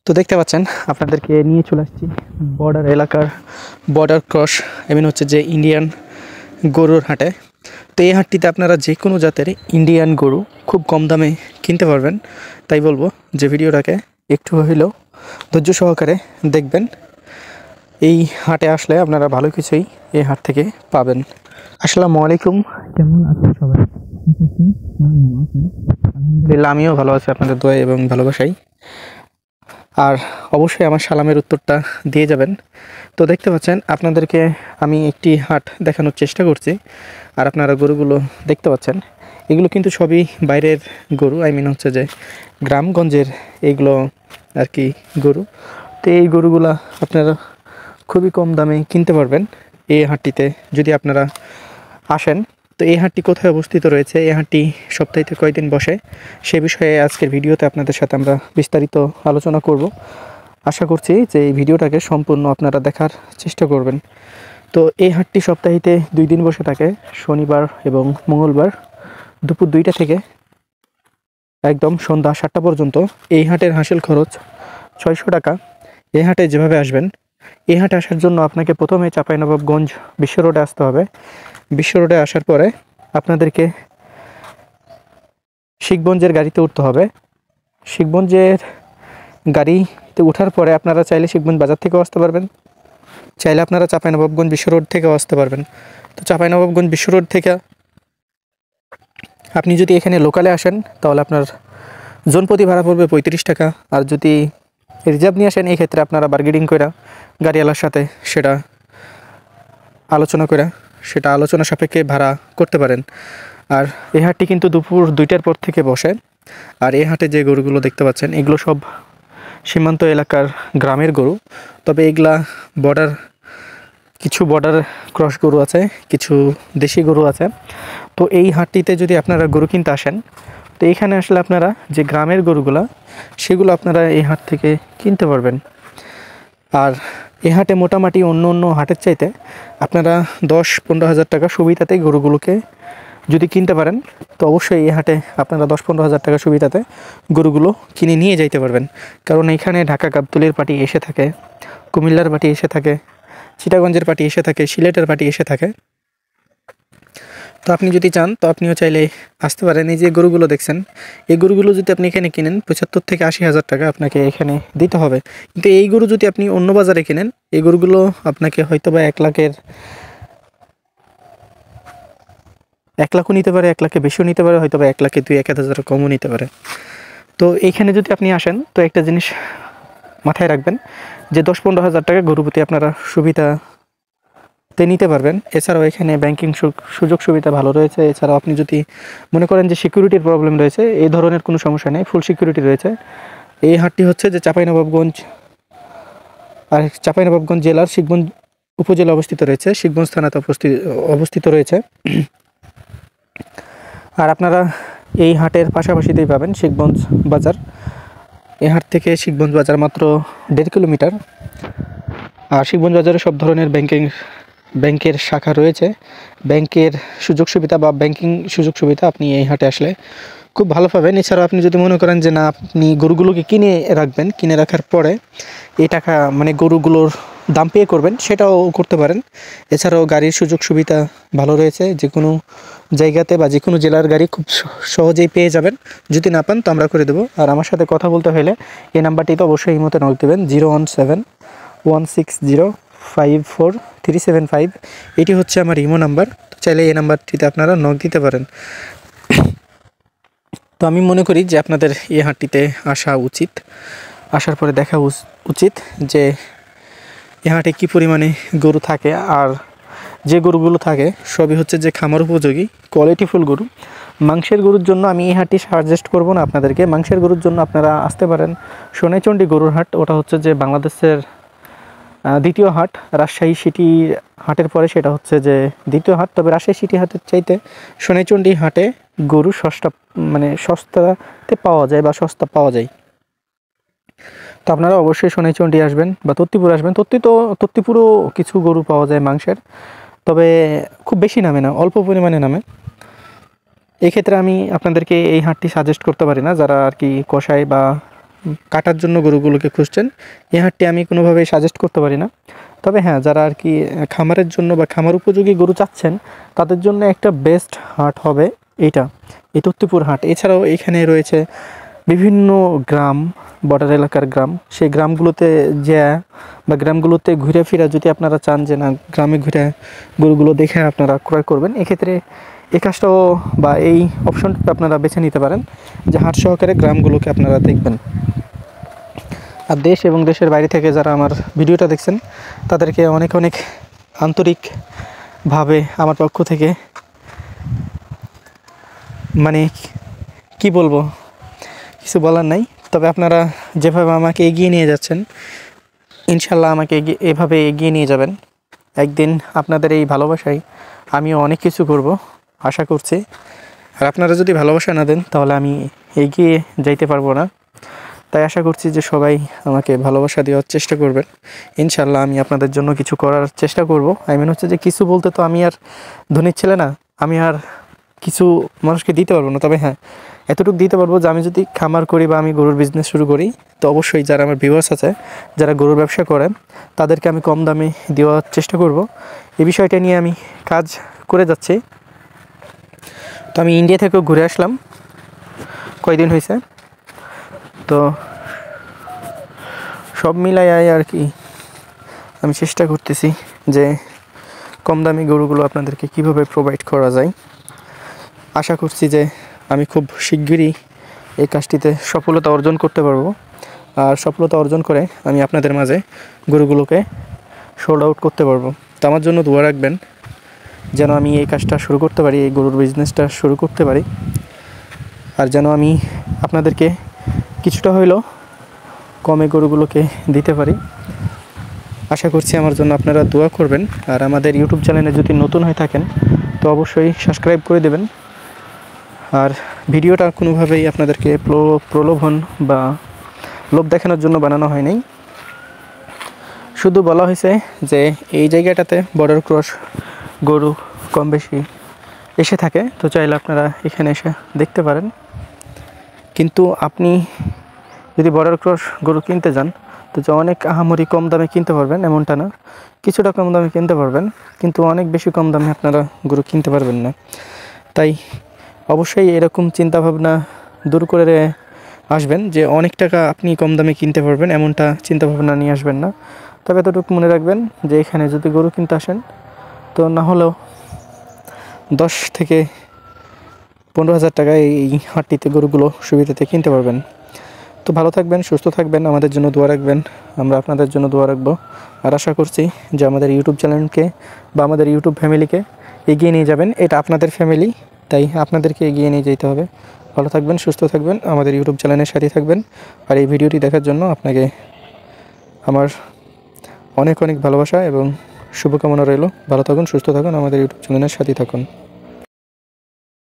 তো দেখতে পাচ্ছেন আপনাদেরকে নিয়ে চলে আসছি বর্ডার এলাকার বর্ডার ক্রস হচ্ছে যে ইন্ডিয়ান গরুর হাটে। তো এই হাটটিতে আপনারা যে কোনো জাতের ইন্ডিয়ান গরু খুব কম দামে কিনতে পারবেন। তাই বলবো যে ভিডিওটাকে একটু হইলেও ধৈর্য সহকারে দেখবেন। এই হাটে আসলে আপনারা ভালো কিছুই এই হাট থেকে পাবেন। আসসালামু আলাইকুম, কেমন আছেন সবাই? আলহামদুলিল্লাহ, আমিও ভালো আছি আপনাদের দোয়া এবং ভালোবাসাই। আর অবশ্যই আমার সালামের উত্তরটা দিয়ে যাবেন। তো দেখতে পাচ্ছেন আপনাদেরকে আমি একটি হাট দেখানোর চেষ্টা করছি, আর আপনারা গরুগুলো দেখতে পাচ্ছেন। এগুলো কিন্তু সবই বাইরের গরু, হচ্ছে যে গ্রামগঞ্জের এইগুলো আর কি গরু। তো এই গরুগুলা আপনারা খুবই কম দামে কিনতে পারবেন এই হাটটিতে যদি আপনারা আসেন। তো এই হাটটি কোথায় অবস্থিত রয়েছে, এই হাটটি সপ্তাহে কয়দিন বসে, সে বিষয়ে আজকের ভিডিওতে আপনাদের সাথে আমরা বিস্তারিত আলোচনা করব। আশা করছি যে এই ভিডিওটাকে সম্পূর্ণ আপনারা দেখার চেষ্টা করবেন। তো এই হাটটি সপ্তাহে 2 দিন বসে থাকে, শনিবার এবং মঙ্গলবার দুপুর 2টা থেকে একদম সন্ধ্যা 7টা পর্যন্ত। এই হাটের হাসিল খরচ 600 টাকা। এই হাটে যেভাবে আসবেন, এই হাটে আসার জন্য আপনাকে প্রথমে চাঁপাইনবাবগঞ্জ বিশ্ব রোডে আসতে হবে। বিশ্ব রোডে আসার পরে আপনাদেরকে শিখগঞ্জের গাড়িতে উঠতে হবে। শিখগঞ্জের গাড়িতে ওঠার পরে আপনারা চাইলে শিখগঞ্জ বাজার থেকেও আসতে পারবেন, চাইলে আপনারা চাঁপাইনবাবগঞ্জ বিশ্ব রোড থেকেও আসতে পারবেন। তো চাঁপাইনবাবগঞ্জ বিশ্ব রোড থেকে আপনি যদি এখানে লোকালে আসেন তাহলে আপনার জনপ্রতি ভাড়া পড়বে 35 টাকা। আর যদি রিজার্ভ নিয়ে আসেন, এই ক্ষেত্রে আপনারা বার্গেনিং করে গাড়িওয়ালার সাথে সেটা আলোচনা সাপেক্ষে ভাড়া করতে পারেন। আর এই হাটটি কিন্তু দুপুর 2টার পর থেকে বসে। আর এই হাটে যে গরুগুলো দেখতে পাচ্ছেন এগুলো সব সীমান্ত এলাকার গ্রামের গরু। তবে এগুলা কিছু বর্ডার ক্রস গরু আছে, কিছু দেশি গরু আছে। তো এই হাটটিতে যদি আপনারা গরু কিনতে আসেন, তো এইখানে আসলে আপনারা যে গ্রামের গরুগুলা সেগুলো আপনারা এই হাট থেকে কিনতে পারবেন। আর এই হাটে মোটামুটি অন্য হাটের চাইতে আপনারা 10-15 হাজার টাকা সুবিধাতে গরুগুলোকে যদি কিনতে পারেন, তো অবশ্যই এই হাটে আপনারা 10-15 হাজার টাকা সুবিধাতে গরুগুলো কিনে নিয়ে যাইতে পারবেন। কারণ এখানে ঢাকা গাবতলীর পার্টি এসে থাকে, কুমিল্লার পার্টি এসে থাকে, চিটাগঞ্জের পার্টি এসে থাকে, সিলেটের পার্টি এসে থাকে। তো আপনি যদি চান তো আপনিও চাইলে আসতে পারেন। এই যে গরুগুলো দেখছেন, এই গরুগুলো যদি আপনি এখানে কিনেন 75 থেকে 80 হাজার টাকা আপনাকে এখানে দিতে হবে। কিন্তু এই গরু যদি আপনি অন্য বাজারে কিনেন, এই গরুগুলো আপনাকে হয়তো বা 1 লাখও নিতে পারে, 1 লাখে বেশিও নিতে পারে, হয়তো বা 1 লাখে 2-1,000 কমও নিতে পারে। তো এইখানে যদি আপনি আসেন তো একটা জিনিস মাথায় রাখবেন যে 10-15 হাজার টাকা গরু প্রতি আপনারা সুবিধাতে নিতে পারবেন। এছাড়াও এখানে ব্যাংকিং সুযোগ সুবিধা ভালো রয়েছে। এছাড়াও আপনি যদি মনে করেন যে সিকিউরিটির প্রবলেম রয়েছে, এই ধরনের কোনো সমস্যা নেই, ফুল সিকিউরিটি রয়েছে। এই হাটটি হচ্ছে যে চাঁপাইনবাবগঞ্জ জেলার শিখগঞ্জ উপজেলা অবস্থিত রয়েছে, শিখগঞ্জ থানাতে অবস্থিত রয়েছে। আর আপনারা এই হাটের পাশাপাশিতেই পাবেন শিখগঞ্জ বাজার। এই হাট থেকে শিখগঞ্জ বাজার মাত্র 1.5 কিলোমিটার। আর শিখগঞ্জ বাজারে সব ধরনের ব্যাংকের শাখা রয়েছে। ব্যাংকিং সুযোগ সুবিধা আপনি এই হাটে আসলে খুব ভালো পাবেন। এছাড়াও আপনি যদি মনে করেন যে না, আপনি গরুগুলোকে কিনে রাখার পরে এই টাকা গরুগুলোর দাম পে করবেন, সেটাও করতে পারেন। এছাড়াও গাড়ির সুযোগ সুবিধা ভালো রয়েছে, যে কোনো জায়গাতে বা যে কোনো জেলার গাড়ি খুব সহজেই পেয়ে যাবেন। যদি না পান তো আমরা করে দেবো। আর আমার সাথে কথা বলতে হলে এই নাম্বারটিতে অবশ্যই এই মতো নক দেবেন, 017-160-54375। এটি হচ্ছে আমার ইমো নাম্বার। তো চাইলে এই নাম্বারটিতে আপনারা নক দিতে পারেন। তো আমি মনে করি যে আপনাদের এই হাটটিতে আসা উচিত। আসার পরে দেখা উচিত যে এই হাটে কী পরিমাণে গরু থাকে। আর যে গরুগুলো থাকে সবই হচ্ছে যে খামার উপযোগী কোয়ালিটিফুল গরু। মাংসের গরুর জন্য আমি এই হাটটি সাজেস্ট করব না আপনাদেরকে। মাংসের গরুর জন্য আপনারা আসতে পারেন সোনাইচন্ডী গরুর হাট। ওটা হচ্ছে যে বাংলাদেশের দ্বিতীয় হাট, রাজশাহী সিটি হাটের পরে সেটা হচ্ছে যে দ্বিতীয় হাট। তবে রাজশাহী সিটি হাটের চাইতে সোনাইচন্ডী হাটে গরু সস্তাতে পাওয়া যায় বা সস্তা পাওয়া যায়। তো আপনারা অবশ্যই সোনাইচন্ডী আসবেন বা তত্ত্বপুর আসবেন। তত্ত্বপুরও কিছু গরু পাওয়া যায় মাংসের, তবে খুব বেশি নামে না, অল্প পরিমাণে নামে। এক্ষেত্রে আমি আপনাদেরকে এই হাটটি সাজেস্ট করতে পারি না। যারা আর কি কষাই বা কাটার জন্য গরুগুলোকে খুঁজছেন, এই হাটটি আমি কোনোভাবেই সাজেস্ট করতে পারি না। তবে হ্যাঁ, যারা আর কি খামারের জন্য বা খামার উপযোগী গরু চাচ্ছেন তাদের জন্য একটা বেস্ট হাট হবে এইটা, এই তত্ত্বপুর হাট। এছাড়াও এখানে রয়েছে বিভিন্ন গ্রাম, বর্ডার এলাকার গ্রাম, সেই গ্রামগুলোতে বা গ্রামগুলোতে ঘুরে ফিরে যদি আপনারা চান যে না গ্রামে ঘুরে গরুগুলো দেখে আপনারা ক্রয় করবেন, এক্ষেত্রে এই কাজটাও বা এই অপশনটা আপনারা বেছে নিতে পারেন যে হাট সহকারে গ্রামগুলোকে আপনারা দেখবেন। আর দেশ এবং দেশের বাইরে থেকে যারা আমার ভিডিওটা দেখছেন তাদেরকে অনেক অনেক আন্তরিকভাবে আমার পক্ষ থেকে মানে কি বলবো, কিছু বলার নাই। তবে আপনারা যেভাবে আমাকে এগিয়ে নিয়ে যাচ্ছেন, ইনশাল্লাহ আমাকে এভাবে এগিয়ে নিয়ে যাবেন। একদিন আপনাদের এই ভালোবাসায় আমিও অনেক কিছু করব আশা করছি। আর আপনারা যদি ভালোবাসা না দেন তাহলে আমি এগিয়ে যাইতে পারবো না। তাই আশা করছি যে সবাই আমাকে ভালোবাসা দেওয়ার চেষ্টা করবেন। ইনশাল্লাহ আমি আপনাদের জন্য কিছু করার চেষ্টা করব। আই মিন হচ্ছে যে কিছু বলতে তো আমি আর ধনীর ছেলে না, আমি আর কিছু মানুষকে দিতে পারবো না। তবে হ্যাঁ, এতটুকু দিতে পারবো যে আমি যদি খামার করি বা আমি গরুর বিজনেস শুরু করি, তো অবশ্যই যারা আমার ভিউয়ার্স আছে যারা গরুর ব্যবসা করে তাদেরকে আমি কম দামে দেওয়ার চেষ্টা করব। এই বিষয়টা নিয়ে আমি কাজ করে যাচ্ছি। তো আমি ইন্ডিয়া থেকেও ঘুরে আসলাম, কয়দিন হয়েছে। তো সব মিলাই আর কি আমি চেষ্টা করতেছি যে কম দামি গরুগুলো আপনাদেরকে কিভাবে প্রোভাইড করা যায়। আশা করছি যে আমি খুব শিগগিরই এই কাজটিতে সফলতা অর্জন করতে পারবো। আর সফলতা অর্জন করে আমি আপনাদের মাঝে গরুগুলোকে সোল্ড আউট করতে পারবো। তো আমার জন্য দোয়া রাখবেন যেন আমি এই কাজটা শুরু করতে পারি, এই গরুর বিজনেসটা শুরু করতে পারি। আর যেন আমি আপনাদেরকে কিছুটা হইলেও কমে গরুগুলোকে দিতে পারি। আশা করছি আমার জন্য আপনারা দোয়া করবেন। আর আমাদের ইউটিউব চ্যানেলে যদি নতুন হয়ে থাকেন তো অবশ্যই সাবস্ক্রাইব করে দেবেন। আর ভিডিওটা কোনোভাবেই আপনাদেরকে প্রলোভন বা লোভ দেখানোর জন্য বানানো হয় নাই। শুধু বলা হয়েছে যে এই জায়গাটাতে বর্ডার ক্রস গরু কম বেশি এসে থাকে, তো চাইলে আপনারা এখানে এসে দেখতে পারেন। কিন্তু আপনি যদি বর্ডার ক্রস গরু কিনতে যান তো যে অনেক আহামরি কম দামে কিনতে পারবেন এমনটা না, কিছুটা কম দামে কিনতে পারবেন, কিন্তু অনেক বেশি কম দামে আপনারা গরু কিনতে পারবেন না। তাই অবশ্যই এরকম চিন্তাভাবনা দূর করে আসবেন যে অনেক টাকা আপনি কম দামে কিনতে পারবেন, এমনটা চিন্তাভাবনা নিয়ে আসবেন না। তবে এতটুকু মনে রাখবেন যে এখানে যদি গরু কিনতে আসেন তো না হলেও 10 থেকে 15,000 টাকায় এই হাটটিতে গরুগুলো সুবিধাতে কিনতে পারবেন। তো ভালো থাকবেন, সুস্থ থাকবেন, আমাদের জন্য দোয়া রাখবেন, আমরা আপনাদের জন্য দোয়া রাখবো। আর আশা করছি যে আমাদের ইউটিউব চ্যানেলকে বা আমাদের ইউটিউব ফ্যামিলিকে এগিয়ে নিয়ে যাবেন। এটা আপনাদের ফ্যামিলি, তাই আপনাদেরকে এগিয়ে নিয়ে যেতে হবে। ভালো থাকবেন, সুস্থ থাকবেন, আমাদের ইউটিউব চ্যানেলের সাথে থাকবেন। আর এই ভিডিওটি দেখার জন্য আপনাকে আমার অনেক অনেক ভালোবাসা এবং শুভকামনা রইল। ভালো থাকুন, সুস্থ থাকুন, আমাদের ইউটিউব চ্যানেলের সাথে থাকুন।